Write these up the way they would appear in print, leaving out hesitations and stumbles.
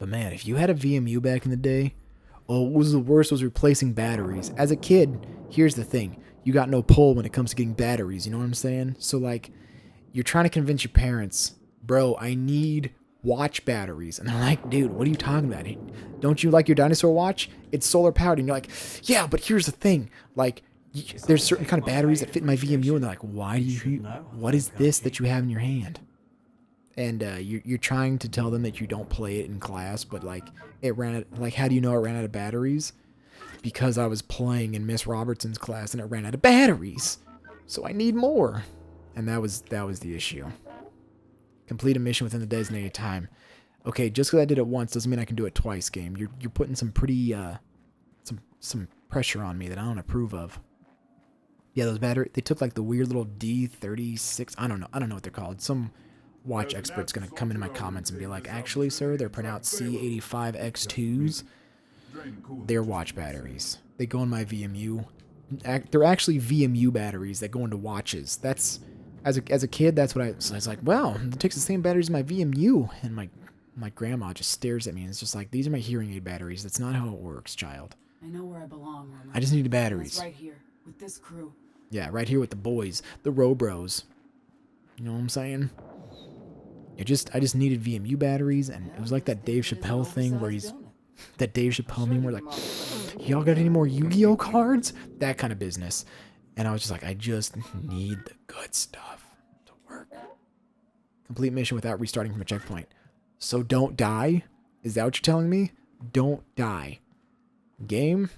But man, if you had a VMU back in the day, oh, what was the worst was replacing batteries. As a kid, here's the thing. You got no pull when it comes to getting batteries, you know what I'm saying? So like, you're trying to convince your parents, bro, I need watch batteries. And they're like, dude, what are you talking about? Don't you like your dinosaur watch? It's solar powered. And you're like, yeah, but here's the thing. Like, there's certain kind of batteries that fit in my VMU. And they're like, what is this that you have in your hand? And you're trying to tell them that you don't play it in class, but like, how do you know it ran out of batteries? Because I was playing in Miss Robertson's class and it ran out of batteries. So I need more. And that was the issue. Complete a mission within the designated time. Okay, just because I did it once doesn't mean I can do it twice, game. You're putting some pretty some pressure on me that I don't approve of. Yeah, those batteries, they took like the weird little D36. I don't know what they're called. Some watch expert's gonna come into my comments and be like, actually, sir, they're pronounced C85X2s. They're watch batteries. They go in my VMU. They're actually VMU batteries that go into watches. That's as a kid, that's what I was like, well, it takes the same batteries as my VMU. And my grandma just stares at me and it's just like, these are my hearing aid batteries. That's not how it works, child. I know where I belong, Roman. I just need the batteries. Right here with this crew. Yeah, right here with the boys, the Robros. You know what I'm saying? I just needed VMU batteries, and it was like that Dave Chappelle thing where that Dave Chappelle meme where like, y'all got any more Yu-Gi-Oh cards? That kind of business. And I was just like, I just need the good stuff to work. Complete mission without restarting from a checkpoint. So don't die? Is that what you're telling me? Don't die. Game?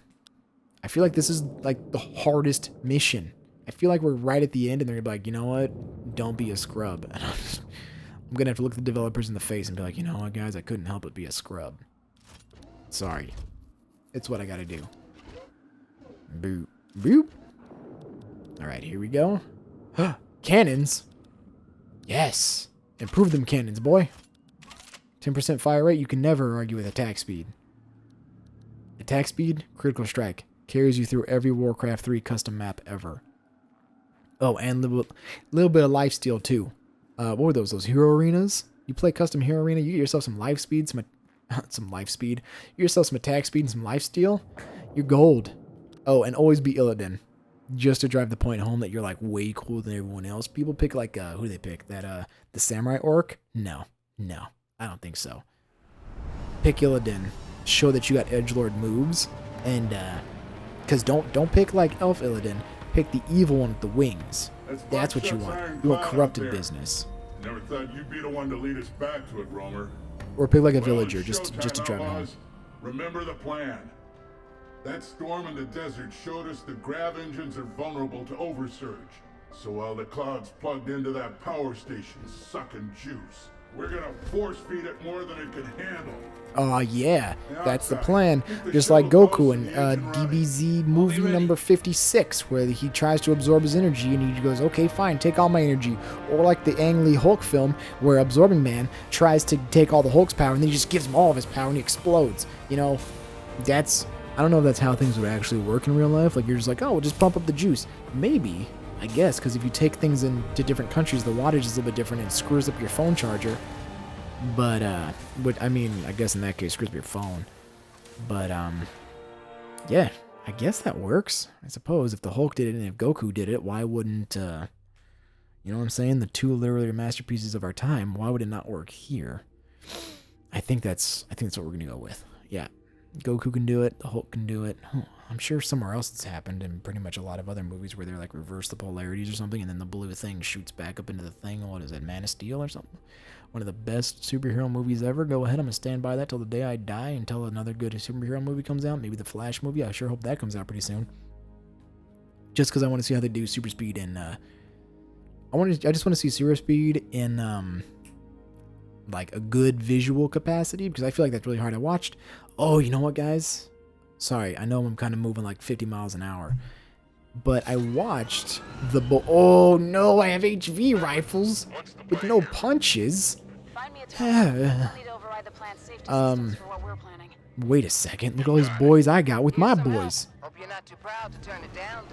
I feel like this is like the hardest mission. I feel like we're right at the end and they're gonna be like, you know what? Don't be a scrub. And I'm gonna have to look the developers in the face and be like, you know what, guys? I couldn't help but be a scrub. Sorry. It's what I gotta do. Boop. Boop. Alright, here we go. Cannons? Yes. Improve them cannons, boy. 10% fire rate, you can never argue with attack speed. Attack speed, critical strike. Carries you through every Warcraft 3 custom map ever. Oh, and a little bit of lifesteal too. What were those? Those hero arenas? You play custom hero arena, you get yourself some life speed, some life speed. You get yourself some attack speed and some lifesteal. You're gold. Oh, and always be Illidan. Just to drive the point home that you're like way cooler than everyone else. People pick like, who do they pick? That, the samurai orc? No. I don't think so. Pick Illidan. Show that you got edgelord moves. And, cause don't pick like elf Illidan. Pick the evil one with the wings. That's what you want. You want corrupted business. Never thought you'd be the one to lead us back to it, Romer. Or pick like a villager just to drive it home. Remember the plan. That storm in the desert showed us the grav engines are vulnerable to oversurge. So while the cloud's plugged into that power station sucking juice, we're gonna force feed it more than it can handle. Oh yeah, that's the plan. Just like Goku in DBZ movie number 56, where he tries to absorb his energy and he goes, okay, fine, take all my energy. Or like the Ang Lee Hulk film, where Absorbing Man tries to take all the Hulk's power and then he just gives him all of his power and he explodes. You know, I don't know if that's how things would actually work in real life. Like, you're just like, oh, we'll just pump up the juice. Maybe, I guess, because if you take things into different countries, the wattage is a little bit different and it screws up your phone charger. But, I mean, I guess in that case, screws up your phone. But, yeah, I guess that works. I suppose if the Hulk did it and if Goku did it, why wouldn't, you know what I'm saying? The two literally masterpieces of our time, why would it not work here? I think that's what we're gonna go with. Yeah. Goku can do it, the Hulk can do it. I'm sure somewhere else it's happened in pretty much a lot of other movies where they're like reverse the polarities or something and then the blue thing shoots back up into the thing. What is it, Man of Steel or something? One of the best superhero movies ever. Go ahead, I'm going to stand by that till the day I die until another good superhero movie comes out. Maybe the Flash movie. I sure hope that comes out pretty soon. Just because I want to see how they do super speed in, I just want to see super speed in, like a good visual capacity because I feel like that's really hard. I watched, oh, you know what, guys? Sorry, I know I'm kind of moving like 50 miles an hour, but I watched oh no, I have HV rifles with no punches. Wait a second, look at all these boys I got with my boys.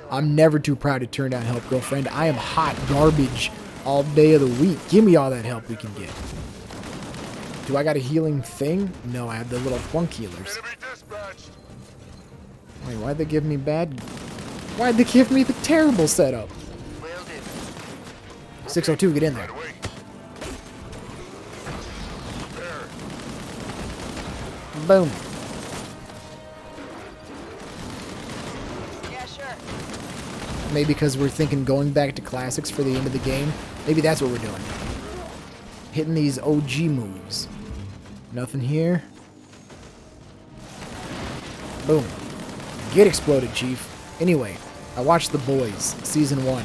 I'm never too proud to turn down help, girlfriend. I am hot garbage all day of the week. Give me all that help we can get. Do I got a healing thing? No, I have the little plunk healers. Enemy dispatched. Wait, why'd they give me bad? Why'd they give me the terrible setup? Will do. 602, get in there. Right away. There. Boom. Yeah, sure. Maybe because we're thinking going back to classics for the end of the game. Maybe that's what we're doing. Hitting these OG moves. Nothing here. Boom. Get exploded, Chief. Anyway, I watched The Boys, Season 1.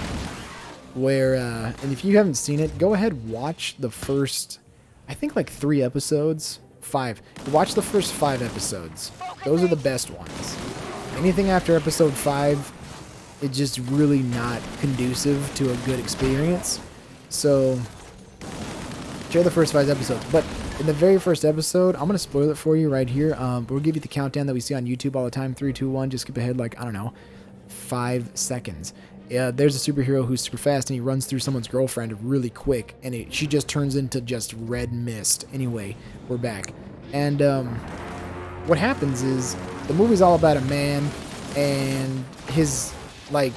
Where, and if you haven't seen it, go ahead, watch the first, I think like 3 episodes. 5. Watch the first 5 episodes. Those are the best ones. Anything after episode 5, it's just really not conducive to a good experience. So, share the first 5 episodes. But in the very first episode, I'm going to spoil it for you right here. We'll give you the countdown that we see on YouTube all the time. 3, 2, 1. Just skip ahead like, I don't know, 5 seconds. There's a superhero who's super fast and he runs through someone's girlfriend really quick. And she just turns into just red mist. Anyway, we're back. And what happens is the movie's all about a man and his, like,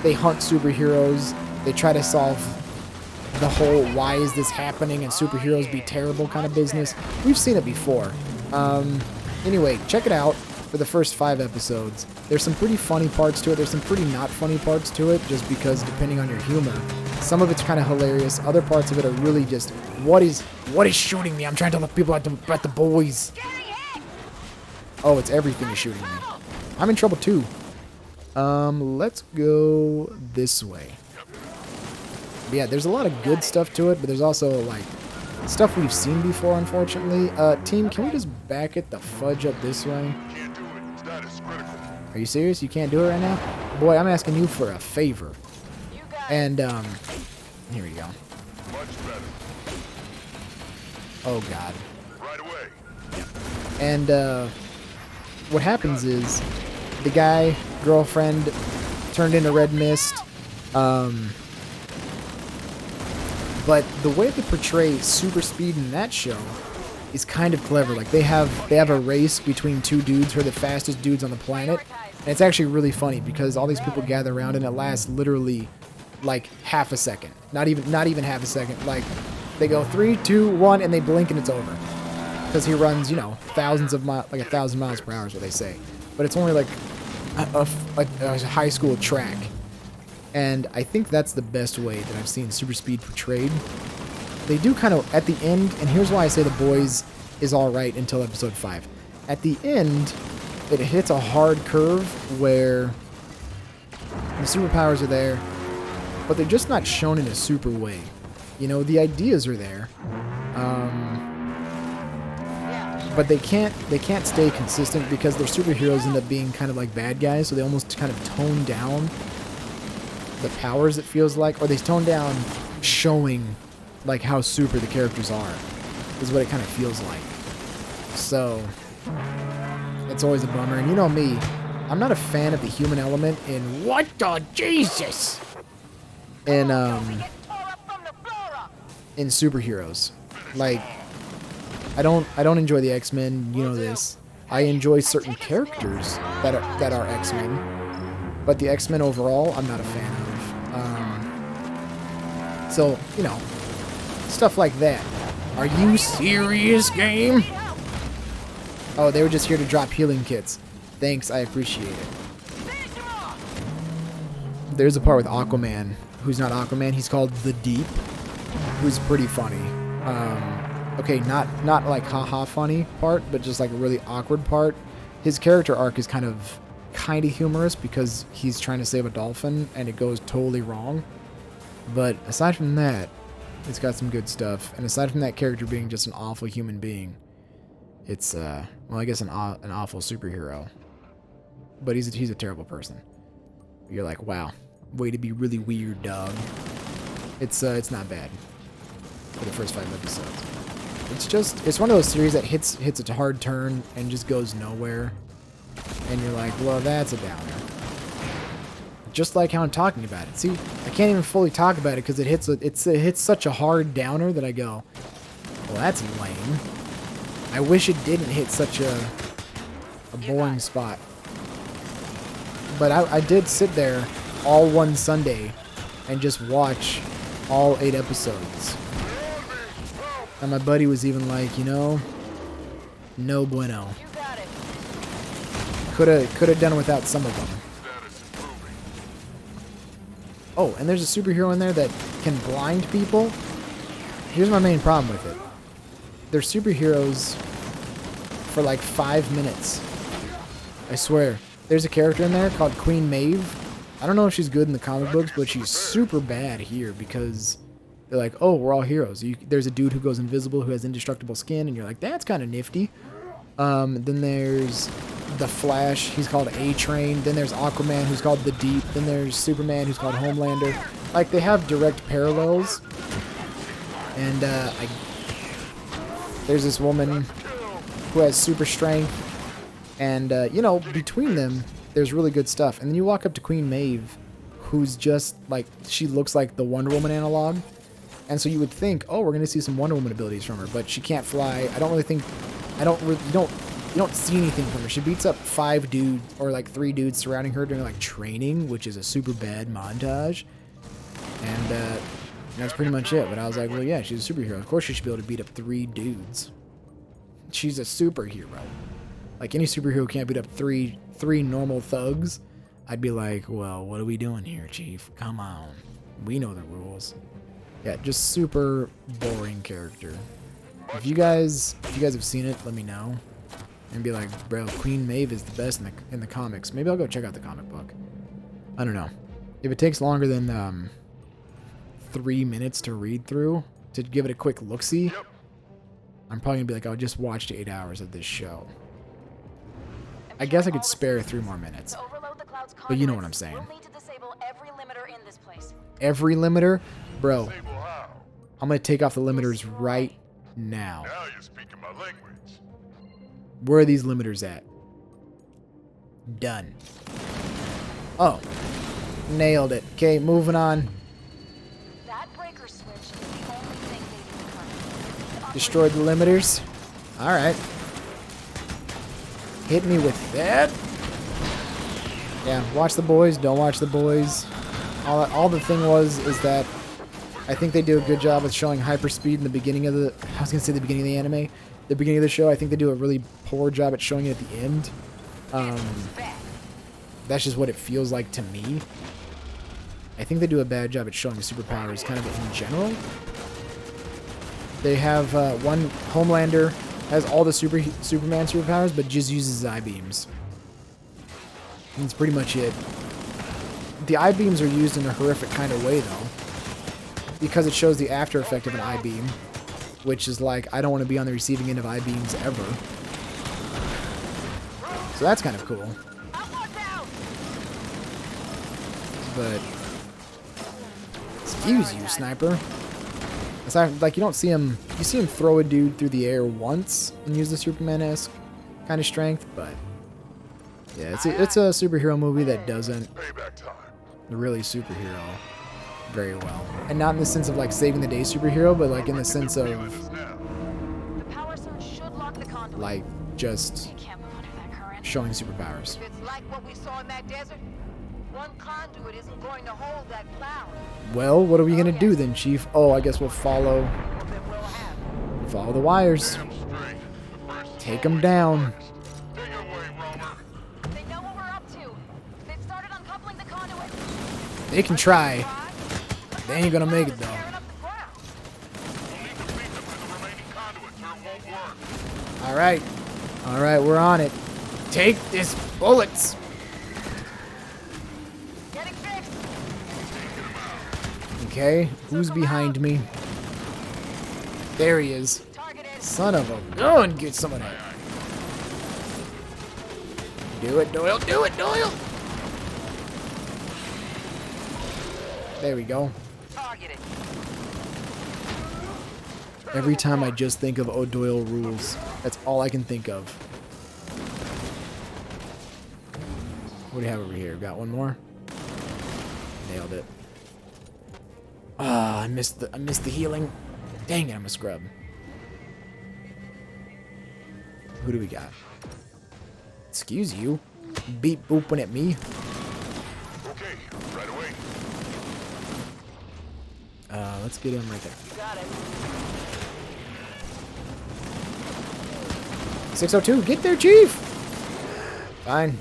they hunt superheroes. They try to solve the whole why is this happening and superheroes be terrible kind of business. We've seen it before. Anyway, check it out for the first 5 episodes. There's some pretty funny parts to it. There's some pretty not funny parts to it, just because depending on your humor. Some of it's kind of hilarious. Other parts of it are really just, what is shooting me? I'm trying to tell the people at the Boys. Oh, it's everything is shooting me. I'm in trouble too. Let's go this way. Yeah, there's a lot of good stuff to it, but there's also, like, stuff we've seen before, unfortunately. Team, can we just back it the fudge up this way? Can't do it. Status critical. Are you serious? You can't do it right now? Boy, I'm asking you for a favor. You got And, here we go. Much better. Oh, God. Right away. And, what happens is the guy, girlfriend, turned into red mist. But the way they portray super speed in that show is kind of clever. Like, they have a race between 2 dudes who are the fastest dudes on the planet. And it's actually really funny because all these people gather around and it lasts literally like half a second. Not even half a second. Like, they go 3, 2, 1 and they blink and it's over. Because he runs, you know, thousands of miles, like 1,000 miles per hour is what they say. But it's only like a high school track. And I think that's the best way that I've seen super speed portrayed. They do kind of, at the end, and here's why I say The Boys is alright until episode 5. At the end, it hits a hard curve where the superpowers are there, but they're just not shown in a super way. You know, the ideas are there, but they can't stay consistent because their superheroes end up being kind of like bad guys, so they almost kind of tone down the powers, it feels like, or they tone down showing like how super the characters are, is what it kind of feels like. So it's always a bummer. And you know me, I'm not a fan of the human element in what the Jesus in superheroes. Like, I don't enjoy the X-Men, you know this. I enjoy certain characters that are X-Men, but the X-Men overall, I'm not a fan of. So, you know, stuff like that. Are you serious, game? Oh, they were just here to drop healing kits. Thanks, I appreciate it. There's a part with Aquaman, who's not Aquaman, he's called The Deep, who's pretty funny. Okay, not like haha funny part, but just like a really awkward part. His character arc is kind of humorous because he's trying to save a dolphin and it goes totally wrong. But aside from that, it's got some good stuff. And aside from that character being just an awful human being, it's well, I guess an awful superhero. But he's a terrible person. You're like, wow, way to be really weird, dog. It's not bad for the first 5 episodes. It's one of those series that hits a hard turn and just goes nowhere. And you're like, well, that's a downer. Just like how I'm talking about it. See, I can't even fully talk about it because it hits such a hard downer that I go, Well, that's lame. I wish it didn't hit such a boring spot. But I did sit there all one Sunday and just watch all 8 episodes. And my buddy was even like, you know, no bueno. Could have done without some of them. Oh, and there's a superhero in there that can blind people. Here's my main problem with it. They're superheroes for like 5 minutes. I swear. There's a character in there called Queen Maeve. I don't know if she's good in the comic books, but she's super bad here because they're like, oh, we're all heroes. There's a dude who goes invisible who has indestructible skin, and you're like, that's kind of nifty. Then there's the Flash. He's called A-Train. Then there's Aquaman, who's called The Deep. Then there's Superman, who's called Homelander. Like, they have direct parallels. And there's this woman who has super strength. And, you know, between them, there's really good stuff. And then you walk up to Queen Maeve, who's just, like, she looks like the Wonder Woman analog. And so you would think, oh, we're going to see some Wonder Woman abilities from her. But she can't fly. I don't really think, you don't see anything from her. She beats up 5 dudes, or like 3 dudes surrounding her during, like, training, which is a super bad montage. And, that's pretty much it. But I was like, well, yeah, she's a superhero. Of course she should be able to beat up 3 dudes. She's a superhero. Like, any superhero can't beat up three normal thugs. I'd be like, well, what are we doing here, Chief? Come on. We know the rules. Yeah, just super boring character. If you guys have seen it, let me know. And be like, bro, Queen Maeve is the best in the comics. Maybe I'll go check out the comic book. I don't know. If it takes longer than 3 minutes to read through, to give it a quick look-see, I'm probably going to be like, I just watched 8 hours of this show. I guess I could spare 3 more minutes. But you know what I'm saying. Every limiter? Bro, I'm going to take off the limiters right now. Now you're speaking my language. Where are these limiters at? Done. Oh. Nailed it. Okay, moving on. That breaker switch is the only thing they do. Destroyed the limiters. Alright. Hit me with that. Yeah, watch the boys, don't watch the boys. All the thing is that I think they do a good job of showing hyperspeed in the beginning of the... I was going to say the beginning of the anime. The beginning of the show, I think they do a really poor job at showing it at the end. That's just what it feels like to me. I think they do a bad job at showing superpowers kind of in general. They have one Homelander has all the Superman superpowers, but just uses his I-beams. That's pretty much it. The I-beams are used in a horrific kind of way, though, because it shows the after effect of an I-beam, which is like, I don't want to be on the receiving end of I-beams ever. So that's kind of cool. But excuse you, sniper. Aside, like, you don't see him. You see him throw a dude through the air once and use the Superman-esque kind of strength, but yeah, it's a superhero movie that doesn't really superhero very well, and not in the sense of like saving the day superhero, but like in the sense of like just showing superpowers. It's like what we saw in that desert. One conduit isn't going to hold that cloud. Well, what are we gonna do then, Chief? Oh, I guess we'll follow the wires. Take them down. They know what we're up to. They've started uncoupling the conduit. They can try. They ain't gonna make it though. All right, we're on it. Take this, bullets. Okay, who's behind me? There he is. Son of a gun, get some of that. Do it, Doyle, do it, Doyle! There we go. Every time I just think of O'Doyle rules, that's all I can think of. What do you have over here? Got one more? Nailed it. Ah, I missed the healing. Dang it, I'm a scrub. Who do we got? Excuse you. Beep booping at me. Okay, right away. Let's get him right there. You got it. 602, get there, Chief! Fine.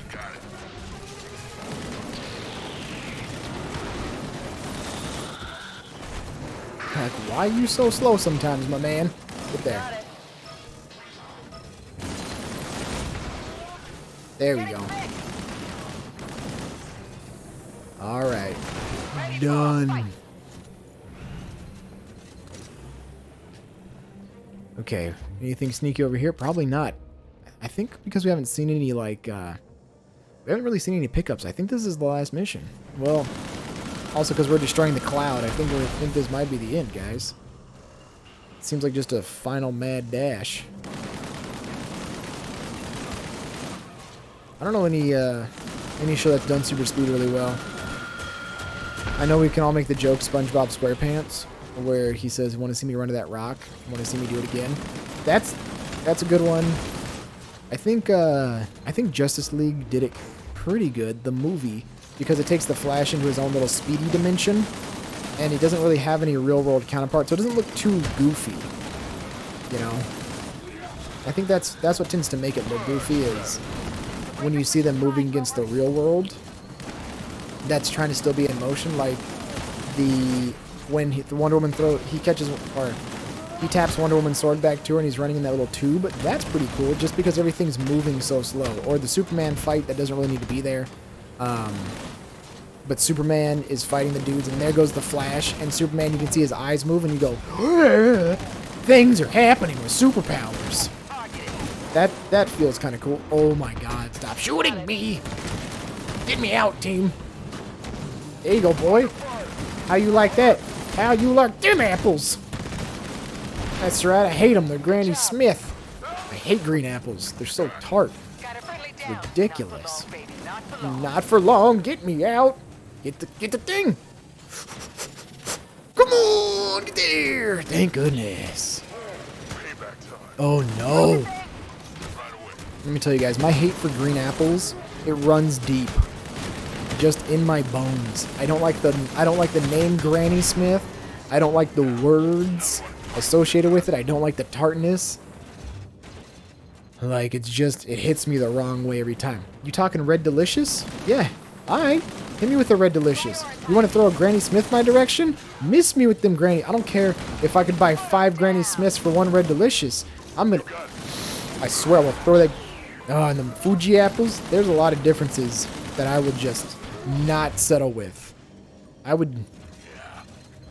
Like, why are you so slow sometimes, my man? Get there. Got it. There we go. Alright. Done. Okay. Anything sneaky over here? Probably not. I think because we haven't seen any, like, we haven't really seen any pickups. I think this is the last mission. Well, also because we're destroying the cloud, I think this might be the end, guys. Seems like just a final mad dash. I don't know any show that's done super speed really well. I know we can all make the joke SpongeBob SquarePants, where he says, "Want to see me run to that rock? Want to see me do it again?" That's a good one. I think Justice League did it pretty good, the movie, because it takes the Flash into his own little speedy dimension, and he doesn't really have any real-world counterparts, so it doesn't look too goofy, you know? I think that's what tends to make it look goofy, is when you see them moving against the real world, that's trying to still be in motion, like when the Wonder Woman he taps Wonder Woman's sword back to her and he's running in that little tube. That's pretty cool, just because everything's moving so slow. Or the Superman fight that doesn't really need to be there. But Superman is fighting the dudes, and there goes the Flash, and Superman, you can see his eyes move, and you go, things are happening with superpowers. That feels kind of cool. Oh my god, stop shooting me! Get me out, team! There you go, boy. How you like that? How you like them apples? That's right, I hate them. They're Granny Smith. I hate green apples. They're so tart. Ridiculous. Not for long. Get me out. Get the thing. Come on, get there. Thank goodness. Oh no. Let me tell you guys, my hate for green apples, it runs deep. Just in my bones. I don't like the name Granny Smith. I don't like the words associated with it. I don't like the tartness. Like, it hits me the wrong way every time. You talking Red Delicious? Yeah, alright. Hit me with the Red Delicious. You want to throw a Granny Smith my direction? Miss me with them Granny. I don't care if I could buy 5 Granny Smiths for 1 Red Delicious. I swear I will throw that. Oh, and the Fuji apples, there's a lot of differences that I would just not settle with. I would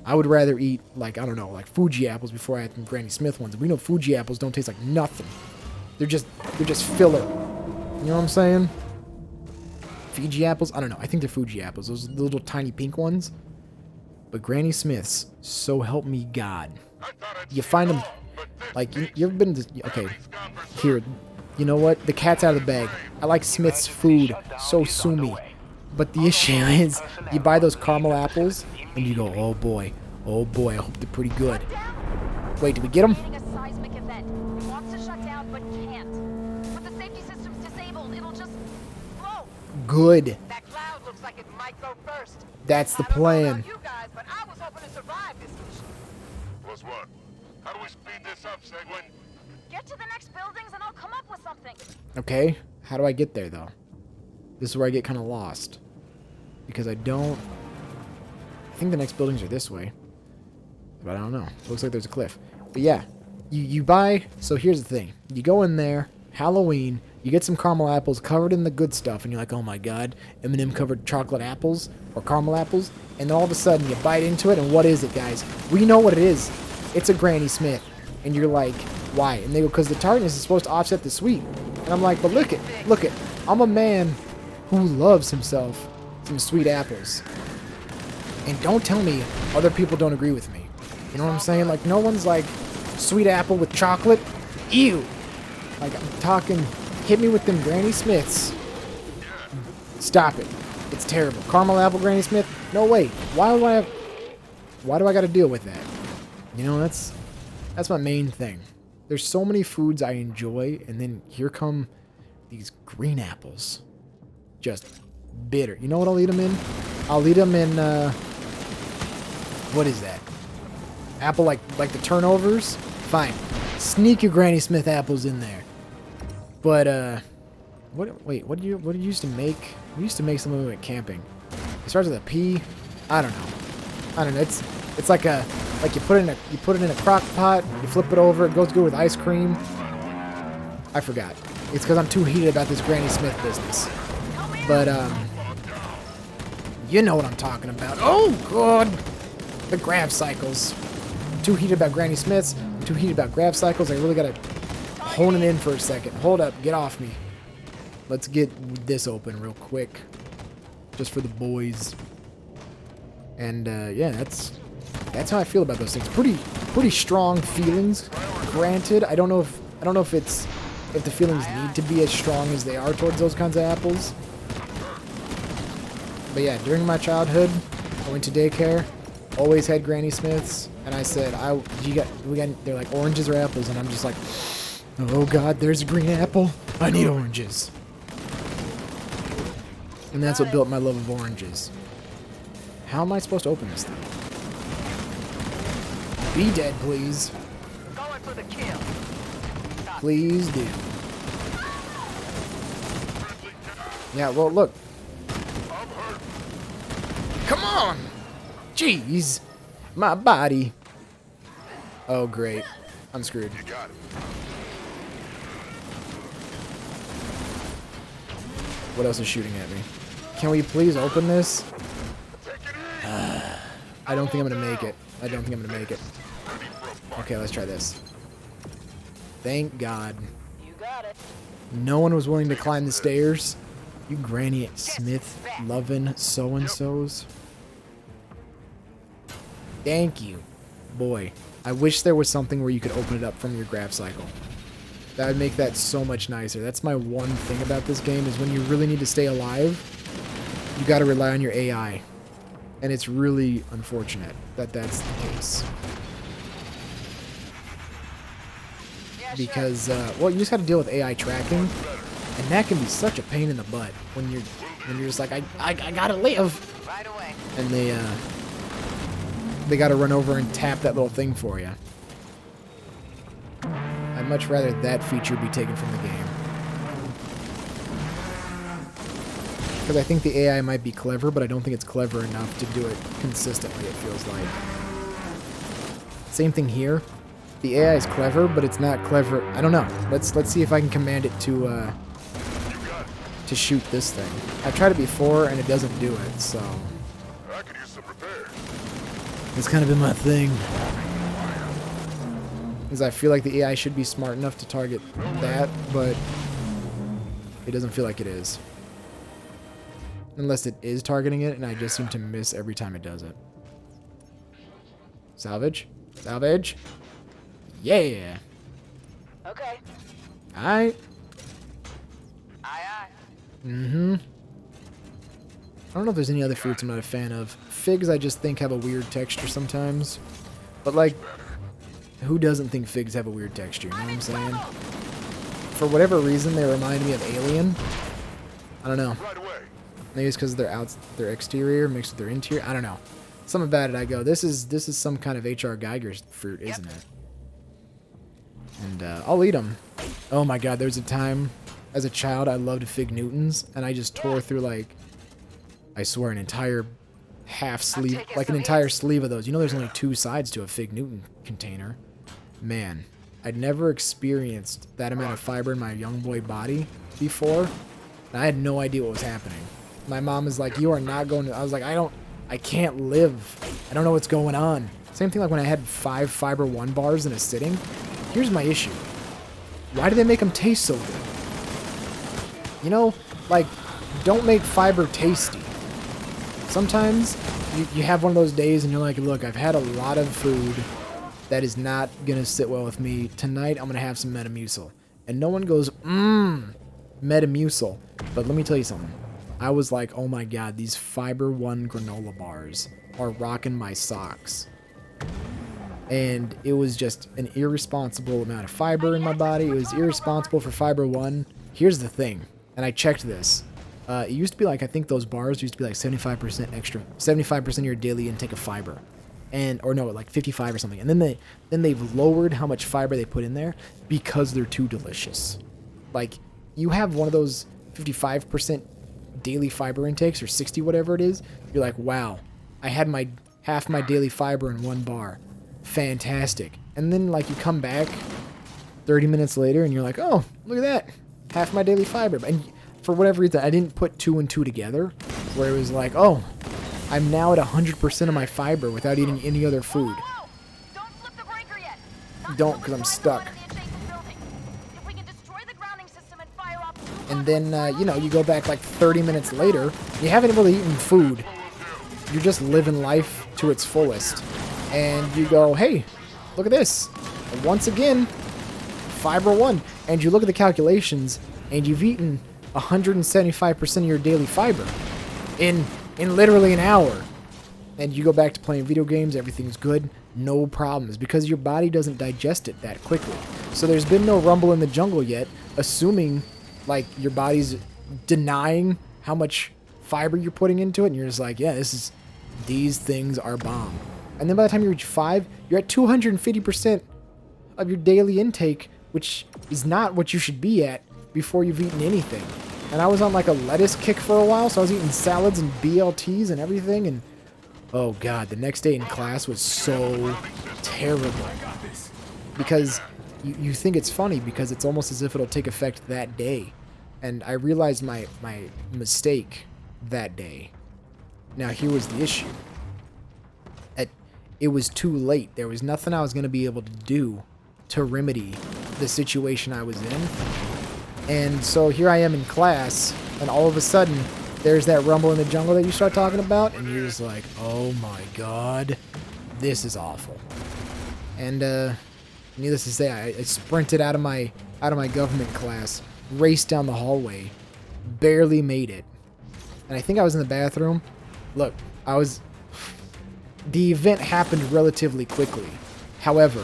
rather eat, like, I don't know, like Fuji apples before I had them Granny Smith ones. We know Fuji apples don't taste like nothing. They're just filler. You know what I'm saying? Fiji apples? I don't know. I think they're Fuji apples. Those little tiny pink ones. But Granny Smiths, so help me God. You find them, like, you ever been to, okay, here, you know what? The cat's out of the bag. I like Smith's food. So sue me. But the issue is, you buy those caramel apples, and you go, oh boy, I hope they're pretty good. Wait, did we get them? A seismic event. It wants to shut down, but can't. With the safety systems disabled, it'll just blow. Good. That cloud looks like it might go first. That's the I don't know plan. about you guys, but I was hoping to survive this mission. Plus what? How do we speed this up, Seguin? Get to the next buildings and I'll come up with something. Okay, how do I get there, though? This is where I get kind of lost. Because I think the next buildings are this way. But I don't know. Looks like there's a cliff. But yeah, you buy... So here's the thing. You go in there, Halloween, you get some caramel apples covered in the good stuff, and you're like, oh my god, M&M covered chocolate apples, or caramel apples, and then all of a sudden you bite into it, and what is it, guys? We know what it is. It's a Granny Smith. And you're like, why? And they go, because the tartness is supposed to offset the sweet. And I'm like, but look it. I'm a man who loves himself some sweet apples. And don't tell me other people don't agree with me. You know what I'm saying? Like, no one's like, sweet apple with chocolate? Ew. Like, I'm talking, hit me with them Granny Smiths. Stop it. It's terrible. Caramel apple Granny Smith? No way. Why do I gotta deal with that? You know, that's my main thing. There's so many foods I enjoy, and then here come these green apples. Just bitter. You know what I'll eat them in? I'll eat them in, what is that? Apple like the turnovers? Fine. Sneak your Granny Smith apples in there. But, wait, what did you used to make? We used to make something when we went camping. It starts with a P. I don't know. It's like you put it in a crock pot, you flip it over, it goes good with ice cream. I forgot. It's because I'm too heated about this Granny Smith business. But you know what I'm talking about. Oh god, the grav cycles. I'm too heated about Granny Smiths. I'm too heated about grav cycles. I really gotta hone it in for a second. Hold up, get off me. Let's get this open real quick, just for the boys. And yeah, that's how I feel about those things. Pretty strong feelings. Granted, I don't know if the feelings need to be as strong as they are towards those kinds of apples. But yeah, during my childhood, I went to daycare, always had Granny Smiths, and I said, they're like oranges or apples, and I'm just like, oh god, there's a green apple. I need oranges. And that's what built my love of oranges. How am I supposed to open this thing? Be dead, please. Going for the kill. Please do. Yeah, well, look. Come on! Jeez. My body. Oh, great. I'm screwed. You got it. What else is shooting at me? Can we please open this? I don't think I'm going to make it. I don't think I'm going to make it. Okay, let's try this. Thank God. You got it. No one was willing to climb the stairs. You Granny Smith loving so-and-sos. Thank you. Boy, I wish there was something where you could open it up from your grab cycle. That would make that so much nicer. That's my one thing about this game, is when you really need to stay alive, you gotta rely on your AI. And it's really unfortunate that that's the case. Yeah, Because, well, you just gotta deal with AI tracking, and that can be such a pain in the butt when you're just like, I gotta live, sure. Right away. and they gotta run over and tap that little thing for you. I'd much rather that feature be taken from the game. Because I think the AI might be clever, but I don't think it's clever enough to do it consistently, it feels like. Same thing here. The AI is clever, but it's not clever. I don't know. Let's see if I can command it to shoot this thing. I've tried it before, and it doesn't do it, so... I could use some repairs. It's kind of been my thing. Because I feel like the AI should be smart enough to target that, but it doesn't feel like it is. Unless it is targeting it, and I just seem to miss every time it does it. Salvage? Salvage? Yeah! Okay. Alright. Aye, aye. Mm-hmm. I don't know if there's any other fruits I'm not a fan of. Figs I just think have a weird texture sometimes. But like, who doesn't think figs have a weird texture, you know what I'm saying? For whatever reason, they remind me of Alien. I don't know. Right away. Maybe it's because their exterior mixed with their interior. I don't know. Something about it, I go, this is some kind of H.R. Geiger's fruit, isn't it? And I'll eat them. Oh my god, there's a time as a child I loved Fig Newtons, and I just tore through, like, I swear, an entire half sleeve, like an entire sleeve of those. You know there's only 2 sides to a Fig Newton container. Man, I'd never experienced that amount of fiber in my young boy body before, and I had no idea what was happening. My mom is like, you are not going to... I was like, I can't live. I don't know what's going on. Same thing like when I had 5 Fiber 1 bars in a sitting. Here's my issue. Why do they make them taste so good? You know, like, don't make fiber tasty. Sometimes you have one of those days and you're like, look, I've had a lot of food that is not going to sit well with me. Tonight I'm going to have some Metamucil. And no one goes, Metamucil. But let me tell you something. I was like, oh my god, these Fiber 1 granola bars are rocking my socks. And it was just an irresponsible amount of fiber in my body. It was irresponsible for fiber 1. Here's the thing, and I checked this. It used to be like, I think those bars used to be like 75% extra, 75% of your daily intake of fiber. Or no, like 55 or something. And then they've lowered how much fiber they put in there because they're too delicious. Like, you have one of those 55% daily fiber intakes, or 60, whatever it is. You're like, wow, I had my half my daily fiber in one bar. Fantastic. And then, like, you come back 30 minutes later and you're like, oh, look at that, half my daily fiber. And for whatever reason, I didn't put 2 and 2 together, where it was like, oh, I'm now at 100% of my fiber without eating any other food. Whoa! Don't flip the breaker yet. Not Don't, until we 'cause I'm find the stuck. one in the adjacent building. If we can destroy the grounding system and fire off And then, you know, you go back like 30 minutes later, you haven't really eaten food. You're just living life to its fullest. And you go, hey, look at this. Once again, fiber 1. And you look at the calculations, and you've eaten 175% of your daily fiber in literally an hour. And you go back to playing video games, everything's good, no problems, because your body doesn't digest it that quickly. So there's been no rumble in the jungle yet, assuming like your body's denying how much fiber you're putting into it, and you're just like, yeah, these things are bomb. And then by the time you reach 5, you're at 250% of your daily intake, which is not what you should be at before you've eaten anything. And I was on like a lettuce kick for a while, so I was eating salads and BLTs and everything, and oh god, the next day in class was so terrible. Because you think it's funny because it's almost as if it'll take effect that day. And I realized my mistake that day. Now here was the issue. It was too late. There was nothing I was going to be able to do to remedy the situation I was in. And so here I am in class, and all of a sudden, there's that rumble in the jungle that you start talking about, and you're just like, oh my god, this is awful. And needless to say, I sprinted out of my government class, raced down the hallway, barely made it. And I think I was in the bathroom. Look, the event happened relatively quickly. However,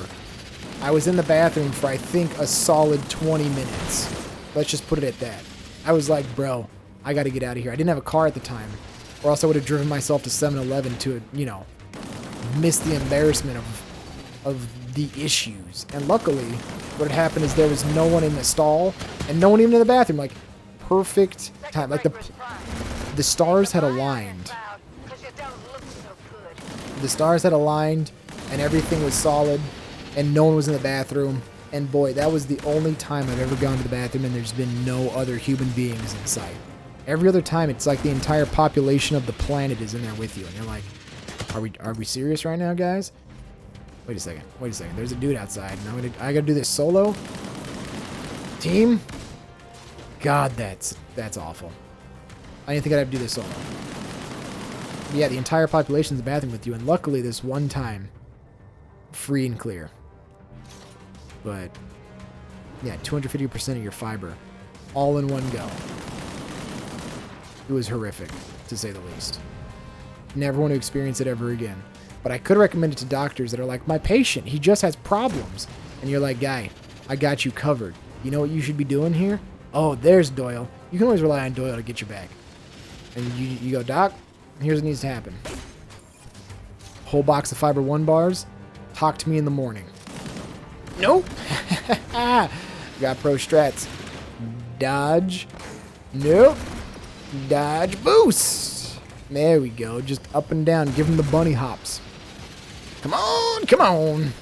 I was in the bathroom for I think a solid 20 minutes. Let's just put it at that. I was like, bro, I gotta get out of here. I didn't have a car at the time, or else I would have driven myself to 7-Eleven to, you know, miss the embarrassment of the issues. And luckily, what had happened is there was no one in the stall, and no one even in the bathroom. Like, perfect time. Like, the stars had aligned. The stars had aligned, and everything was solid, and no one was in the bathroom. And boy, that was the only time I've ever gone to the bathroom and there's been no other human beings in sight. Every other time, it's like the entire population of the planet is in there with you, and you're like, are we serious right now, guys? Wait a second. There's a dude outside, and I gotta do this solo? Team? God, that's awful. I didn't think I'd have to do this solo. Yeah, the entire population's in the bathroom with you, and luckily this one time, free and clear. But, yeah, 250% of your fiber, all in one go. It was horrific, to say the least. Never want to experience it ever again. But I could recommend it to doctors that are like, my patient, he just has problems. And you're like, guy, I got you covered. You know what you should be doing here? Oh, there's Doyle. You can always rely on Doyle to get your back. And you go, doc, here's what needs to happen. Whole box of Fiber 1 bars. Talk to me in the morning. Nope. Got pro strats. Dodge. Nope. Dodge boost. There we go. Just up and down. Give him the bunny hops. Come on. Come on.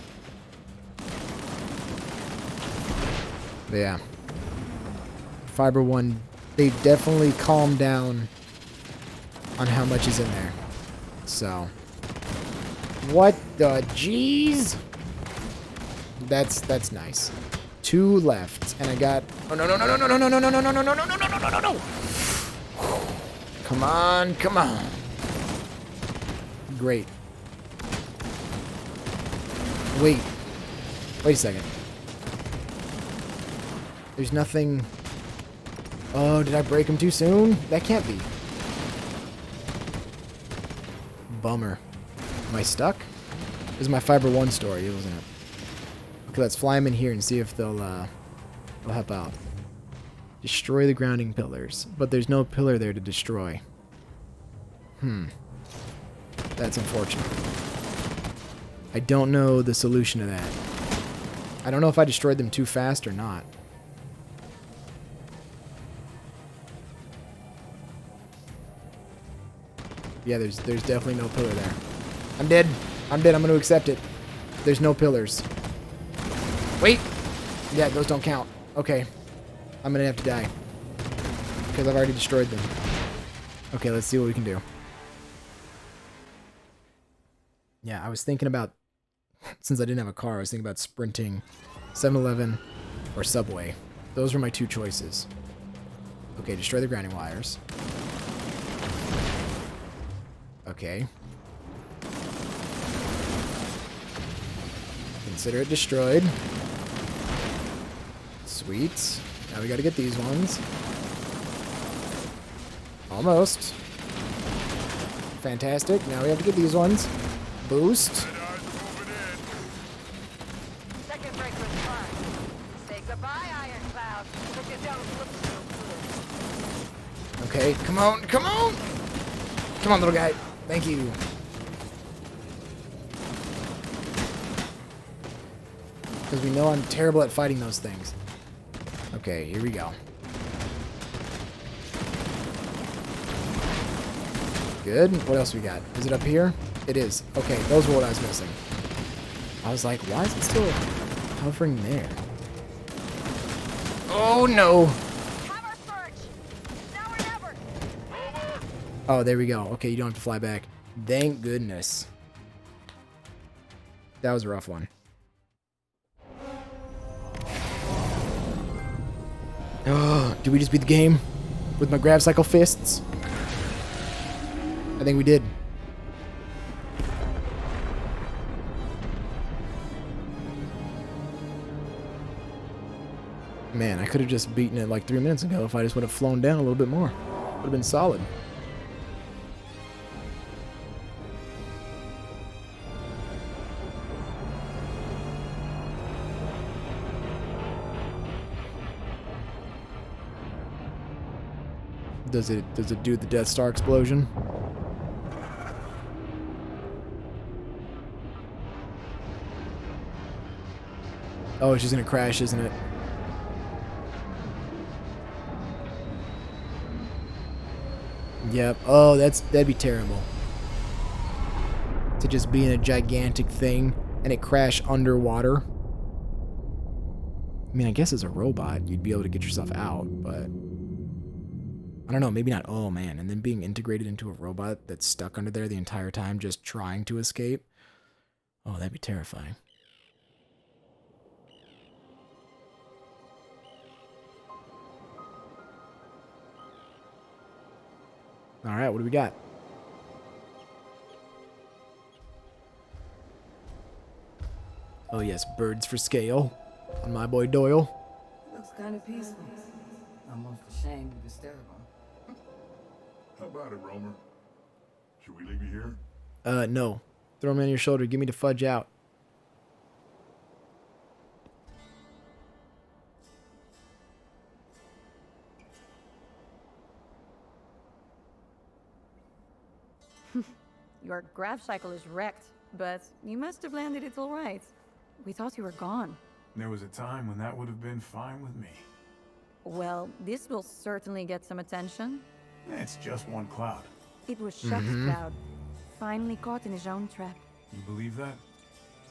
But yeah. Fiber 1, they definitely calmed down on how much is in there. So. What the jeez? That's nice. 2 left, and I got. Oh no! Come on! Great. Wait a second. There's nothing. Oh, did I break him too soon? That can't be. Bummer. Am I stuck? This is my Fiber 1 story, wasn't it? Okay, let's fly them in here and see if they'll help out. Destroy the grounding pillars. But there's no pillar there to destroy. That's unfortunate. I don't know the solution to that. I don't know if I destroyed them too fast or not. Yeah, there's definitely no pillar there. I'm dead. I'm dead. I'm going to accept it. There's no pillars. Wait. Yeah, those don't count. Okay. I'm going to have to die. Because I've already destroyed them. Okay, let's see what we can do. Yeah, I was thinking about, since I didn't have a car, I was thinking about sprinting 7-Eleven or Subway. Those were my two choices. Okay, destroy the grounding wires. Okay. Consider it destroyed. Sweet. Now we gotta get these ones. Almost. Fantastic. Now we have to get these ones. Boost. Second break was fun. Say goodbye, Iron Cloud, but you don't look so good. Okay, come on, come on! Come on, little guy. Thank you. Because we know I'm terrible at fighting those things. Okay, here we go. Good. What else we got? Is it up here? It is. Okay, those were what I was missing. I was like, why is it still hovering there? Oh, no. Hammer surge! Now or never! Oh, there we go. Okay, you don't have to fly back. Thank goodness. That was a rough one. Oh, did we just beat the game? With my grab cycle fists? I think we did. Man, I could have just beaten it like 3 minutes ago if I just would have flown down a little bit more. Would have been solid. Does it do the Death Star explosion? Oh, it's just gonna crash, isn't it? Yep. Oh, that'd be terrible. To just be in a gigantic thing and it crash underwater. I mean, I guess as a robot, you'd be able to get yourself out, but I don't know, maybe not. Oh, man. And then being integrated into a robot that's stuck under there the entire time just trying to escape. Oh, that'd be terrifying. All right, what do we got? Oh, yes, birds for scale on my boy Doyle. Looks kind of peaceful. Almost ashamed to disturb him. How about it, Romer? Should we leave you here? No. Throw me on your shoulder. Give me the fudge out. Your grav cycle is wrecked, but you must have landed it all right. We thought you were gone. There was a time when that would have been fine with me. Well, this will certainly get some attention. It's just one cloud. It was Shuck's Cloud, finally caught in his own trap. You believe that?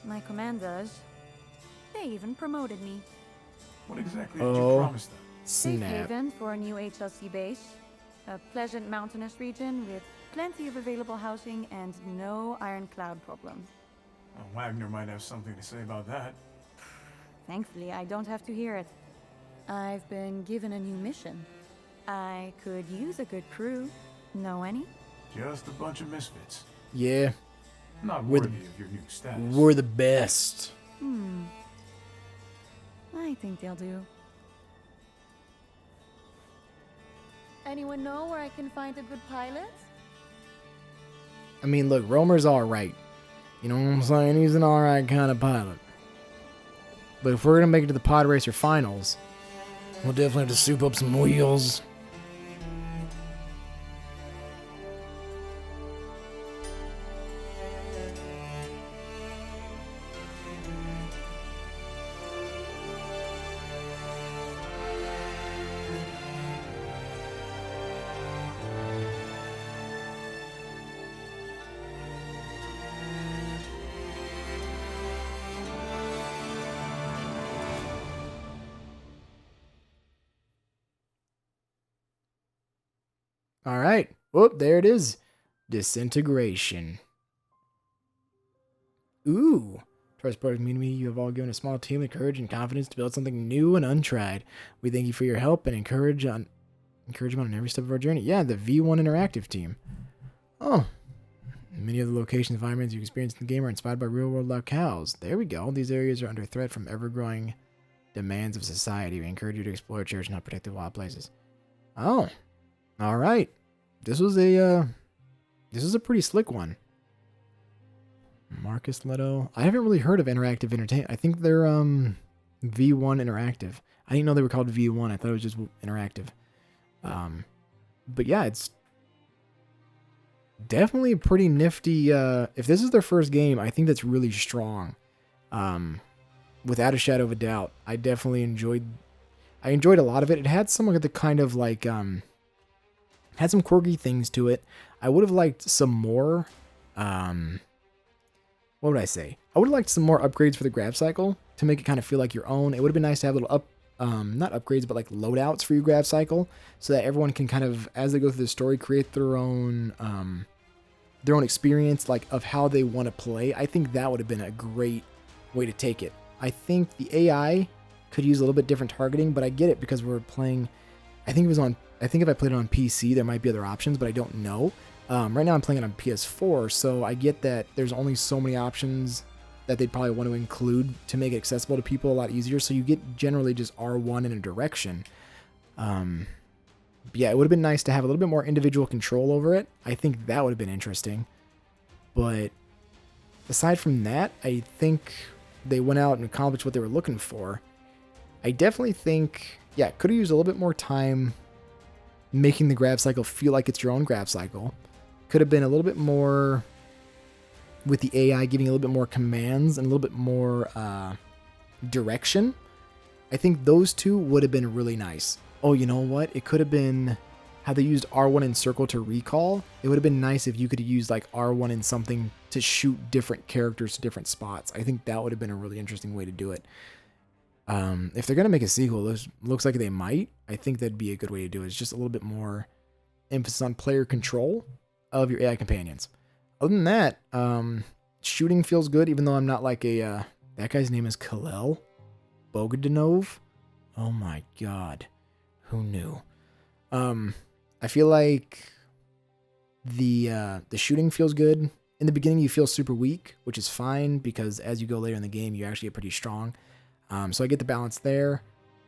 My command does. They even promoted me. What exactly did you Oh. promise them? Safe Snap. haven for a new HLC base. A pleasant mountainous region with plenty of available housing and no Iron Cloud problem. Well, Wagner might have something to say about that. Thankfully, I don't have to hear it. I've been given a new mission. I could use a good crew. Know any? Just a bunch of misfits. Yeah, Not We're the- worthy of your new status. we're the best. I think they'll do. Anyone know where I can find a good pilot? I mean, look, Romer's all right. You know what I'm saying? He's an alright kind of pilot. But if we're going to make it to the pod racer finals, we'll definitely have to soup up some wheels. All right. Whoop, there it is. Disintegration. Ooh. Trust part of me, you have all given a small team the courage and confidence to build something new and untried. We thank you for your help and encouragement on every step of our journey. Yeah, the V1 Interactive team. Oh. Many of the locations and environments you experience in the game are inspired by real-world locales. There we go. These areas are under threat from ever-growing demands of society. We encourage you to explore, cherish, and help protect the wild places. Oh. All right. This was a pretty slick one. Marcus Leto. I haven't really heard of Interactive Entertainment. I think they're V1 Interactive. I didn't know they were called V1. I thought it was just Interactive. But yeah, it's definitely a pretty nifty. If this is their first game, I think that's really strong. Without a shadow of a doubt, I definitely enjoyed a lot of it. It had some of the kind of like had some quirky things to it. I would have liked some more. What would I say? I would have liked some more upgrades for the grab cycle to make it kind of feel like your own. It would have been nice to have little not upgrades, but like loadouts for your grab cycle, so that everyone can kind of, as they go through the story, create their own experience, like of how they want to play. I think that would have been a great way to take it. I think the AI could use a little bit different targeting, but I get it because we're playing. I think if I played it on PC, there might be other options, but I don't know. Right now I'm playing it on PS4, so I get that there's only so many options that they'd probably want to include to make it accessible to people a lot easier. So you get generally just R1 in a direction. Yeah, it would have been nice to have a little bit more individual control over it. I think that would have been interesting. But aside from that, I think they went out and accomplished what they were looking for. I definitely think, yeah, could have used a little bit more time making the grab cycle feel like it's your own grab cycle. Could have been a little bit more with the AI giving a little bit more commands and a little bit more direction. I think those two would have been really nice. Oh, you know what? It could have been how they used R1 and circle to recall. It would have been nice if you could have used like R1 and something to shoot different characters to different spots. I think that would have been a really interesting way to do it. If they're going to make a sequel, it looks like they might. I think that'd be a good way to do it. It's just a little bit more emphasis on player control of your AI companions. Other than that, shooting feels good, even though I'm not like a... that guy's name is Kalel Bogdanov. Oh my god. Who knew? I feel like the shooting feels good. In the beginning, you feel super weak, which is fine, because as you go later in the game, you actually get pretty strong. So I get the balance there.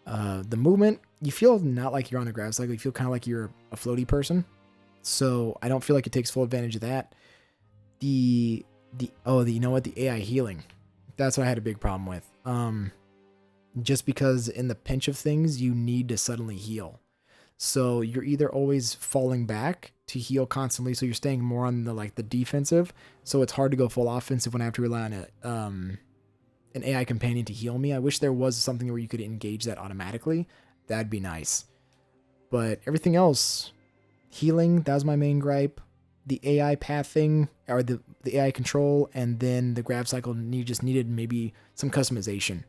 The movement, you feel not like you're on the grab cycle. You feel kind of like you're a floaty person. So I don't feel like it takes full advantage of that. You know what? The AI healing. That's what I had a big problem with. Just because in the pinch of things, you need to suddenly heal. So you're either always falling back to heal constantly, so you're staying more on the defensive. So it's hard to go full offensive when I have to rely on an AI companion to heal me. I wish there was something where you could engage that automatically. That'd be nice. But everything else, healing, that was my main gripe. The AI pathing, or the AI control, and then the grab cycle just needed maybe some customization.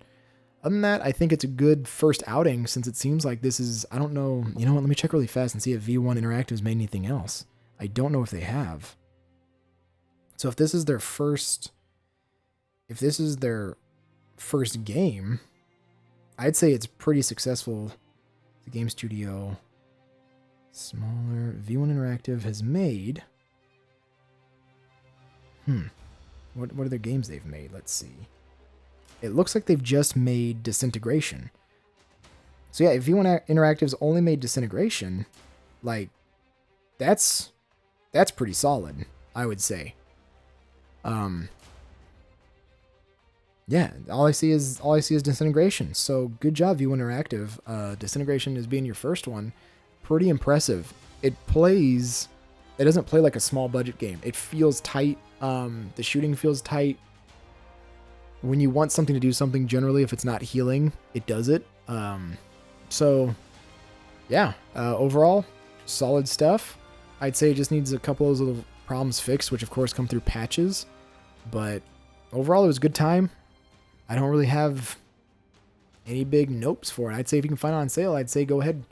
Other than that, I think it's a good first outing, since it seems like this is, I don't know, you know what, let me check really fast and see if V1 Interactive's made anything else. I don't know if they have. So if this is their first game, I'd say it's pretty successful. The game studio, smaller, V1 Interactive has made, what are their games they've made? Let's see. It looks like they've just made Disintegration. So yeah, if V1 Interactive's only made Disintegration, that's pretty solid, I would say. yeah, all I see is Disintegration. So good job, View Interactive. Disintegration is being your first one. Pretty impressive. It doesn't play like a small budget game. It feels tight. The shooting feels tight. When you want something to do something, generally, if it's not healing, it does it. So yeah, overall, solid stuff. I'd say it just needs a couple of those little problems fixed, which of course come through patches. But overall, it was a good time. I don't really have any big nopes for it. I'd say if you can find it on sale, I'd say go ahead,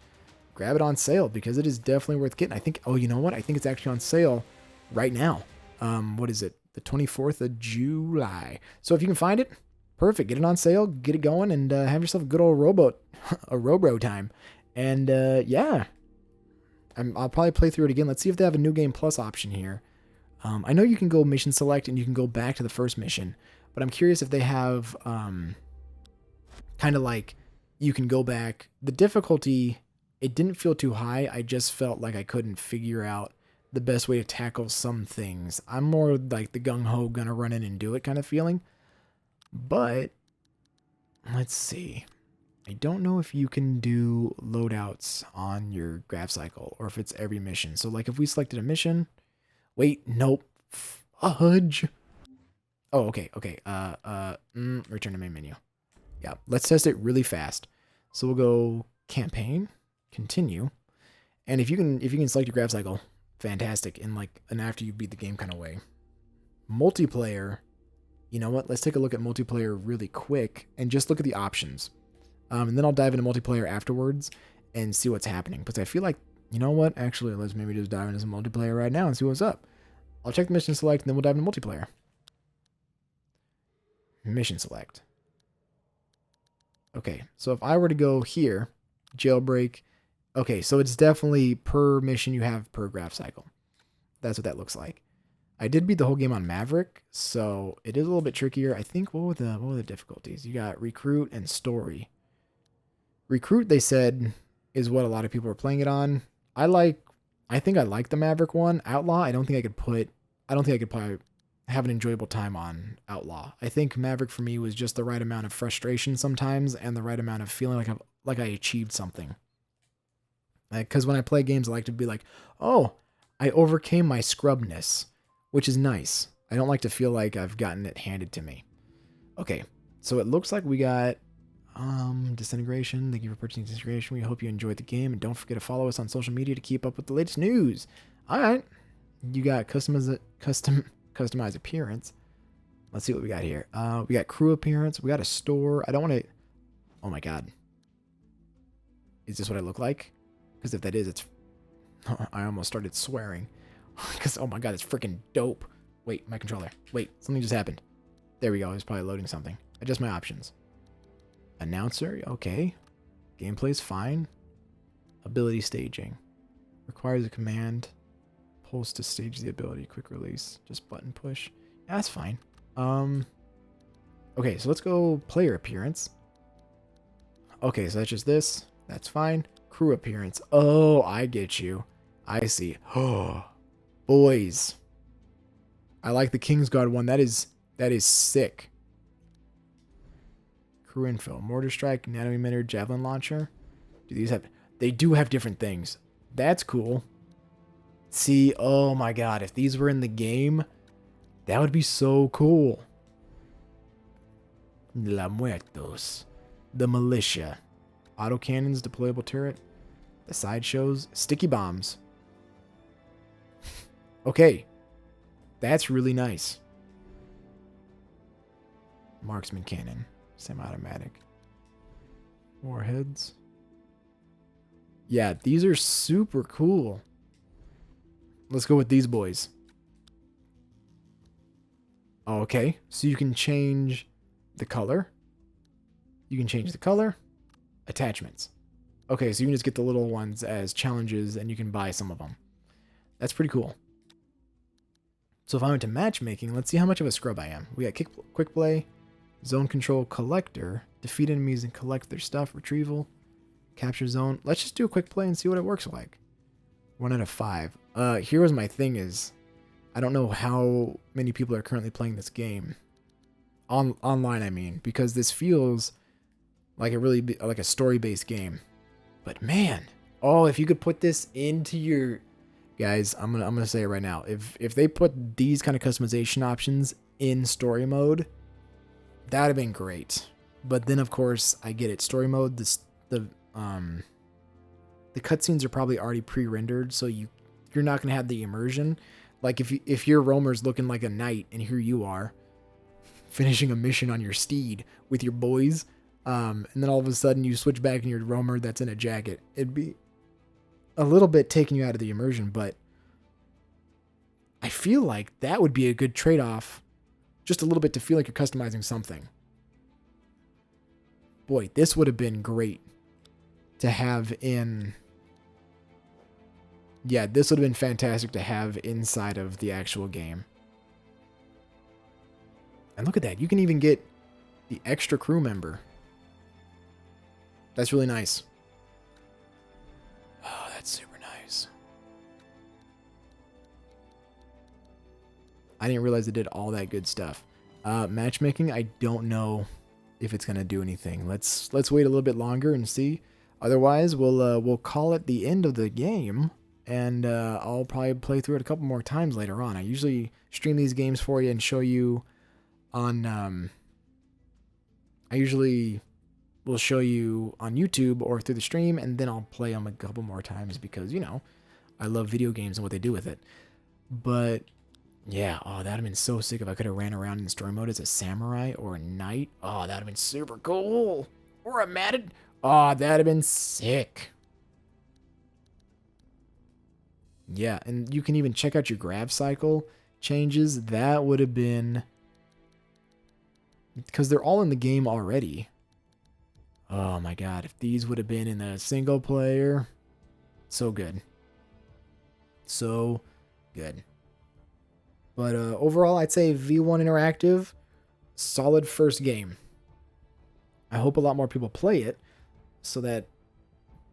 grab it on sale because it is definitely worth getting. I think, oh, you know what? I think it's actually on sale right now. What is it? The 24th of July. So if you can find it, perfect. Get it on sale, get it going, and have yourself a good old Robro time. And yeah, I'll probably play through it again. Let's see if they have a new game plus option here. I know you can go mission select and you can go back to the first mission, but I'm curious if they have kind of like you can go back. The difficulty, it didn't feel too high. I just felt like I couldn't figure out the best way to tackle some things. I'm more like the gung-ho gonna run in and do it kind of feeling. But let's see. I don't know if you can do loadouts on your grav cycle or if it's every mission. So like if we selected a mission, wait, nope, fudge. Oh, okay. Return to main menu. Yeah, let's test it really fast. So we'll go campaign, continue, and if you can select your grav cycle, fantastic. In like an after you beat the game kind of way. Multiplayer. You know what? Let's take a look at multiplayer really quick and just look at the options. And then I'll dive into multiplayer afterwards and see what's happening. Because I feel like, you know what? Actually, let's maybe just dive into some multiplayer right now and see what's up. I'll check the mission select and then we'll dive into multiplayer. Mission select. Okay, so if I were to go here, jailbreak. Okay, so it's definitely per mission you have per grav cycle. That's what that looks like. I did beat the whole game on Maverick, so it is a little bit trickier. I think, what were the difficulties? You got recruit and story. Recruit, they said, is what a lot of people are playing it on. I think I like the Maverick one. Outlaw, I don't think I could probably have an enjoyable time on Outlaw. I think Maverick for me was just the right amount of frustration sometimes and the right amount of feeling like I achieved something. Because when I play games, I like to be like, oh, I overcame my scrubness, which is nice. I don't like to feel like I've gotten it handed to me. Okay, so it looks like we got Disintegration. Thank you for purchasing Disintegration. We hope you enjoyed the game, and don't forget to follow us on social media to keep up with the latest news. All right, you got customized appearance. Let's see what we got here. We got crew appearance. We got a store. I don't want to. Oh my god, is this what I look like? Because if that is, it's. I almost started swearing. Because oh my god, it's freaking dope. Wait, my controller. Wait, something just happened. There we go. It's probably loading something. Adjust my options. Announcer, okay. Gameplay's fine. Ability staging. Requires a command. Pulse to stage the ability. Quick release. Just button push. Yeah, that's fine. Okay, so let's go player appearance. Okay, so that's just this. That's fine. Crew appearance. Oh, I get you. I see. Oh, boys. I like the Kingsguard one. That is sick. Crew info. Mortar strike, nano emitter, javelin launcher. Do these have... They do have different things. That's cool. See, oh my god, if these were in the game, that would be so cool. La Muertos. The militia. Autocannons, deployable turret. The sideshows. Sticky bombs. Okay. That's really nice. Marksman cannon. Semi-automatic. Warheads. Yeah, these are super cool. Let's go with these boys. Okay, so you can change the color. You can change the color. Attachments. Okay, so you can just get the little ones as challenges and you can buy some of them. That's pretty cool. So if I went to matchmaking, let's see how much of a scrub I am. We got quick play, zone control, collector, defeat enemies and collect their stuff, retrieval, capture zone. Let's just do a quick play and see what it works like. 1 out of 5. Here was my thing is, I don't know how many people are currently playing this game. Online, I mean, because this feels like like a story-based game. But man, oh, if you could put this into your guys, I'm gonna say it right now. If they put these kind of customization options in story mode, that'd have been great. But then of course I get it. Story mode, the cutscenes are probably already pre-rendered, so you're not gonna have the immersion. Like if your roamer's looking like a knight and here you are finishing a mission on your steed with your boys, and then all of a sudden you switch back in your roamer that's in a jacket, it'd be a little bit taking you out of the immersion. But I feel like that would be a good trade-off, just a little bit, to feel like you're customizing something. Boy, this would have been great to have in... Yeah, this would have been fantastic to have inside of the actual game. And look at that. You can even get the extra crew member. That's really nice. Oh, that's super nice. I didn't realize it did all that good stuff. Matchmaking, I don't know if it's gonna do anything. Let's wait a little bit longer and see. Otherwise, we'll call it the end of the game, and I'll probably play through it a couple more times later on. I usually stream these games for you and show you on. I usually will show you on YouTube or through the stream, and then I'll play them a couple more times because, you know, I love video games and what they do with it. But yeah, oh, that'd have been so sick if I could have ran around in story mode as a samurai or a knight. Oh, that'd have been super cool. Or a matted. Oh, that'd have been sick. Yeah, and you can even check out your grav cycle changes. That would have been... because they're all in the game already. Oh my god, if these would have been in a single player. So good. So good. But overall, I'd say V1 Interactive, solid first game. I hope a lot more people play it so that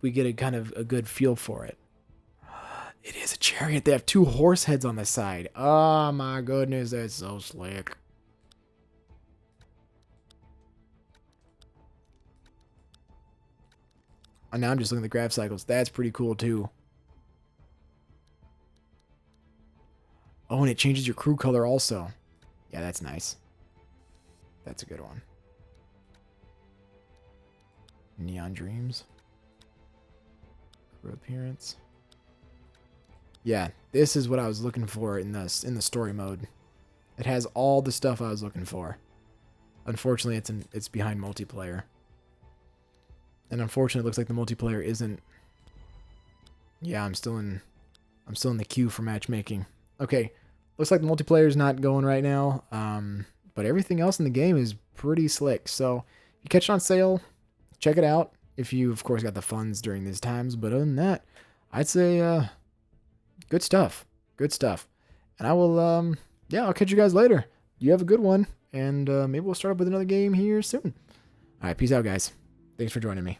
we get a kind of a good feel for it. It is a chariot. They have 2 horse heads on the side. Oh my goodness, that's so slick. And now I'm just looking at the graph cycles. That's pretty cool too. Oh, and it changes your crew color also. Yeah, that's nice. That's a good one. Neon Dreams. Crew appearance. Yeah, this is what I was looking for in the story mode. It has all the stuff I was looking for. Unfortunately, it's behind multiplayer. And unfortunately, it looks like the multiplayer isn't. Yeah, I'm still in the queue for matchmaking. Okay, looks like the multiplayer is not going right now. But everything else in the game is pretty slick. So if you catch it on sale, check it out. If you, of course, got the funds during these times. But other than that, I'd say good stuff. Good stuff. And I will, yeah, I'll catch you guys later. You have a good one. And maybe we'll start up with another game here soon. All right, peace out, guys. Thanks for joining me.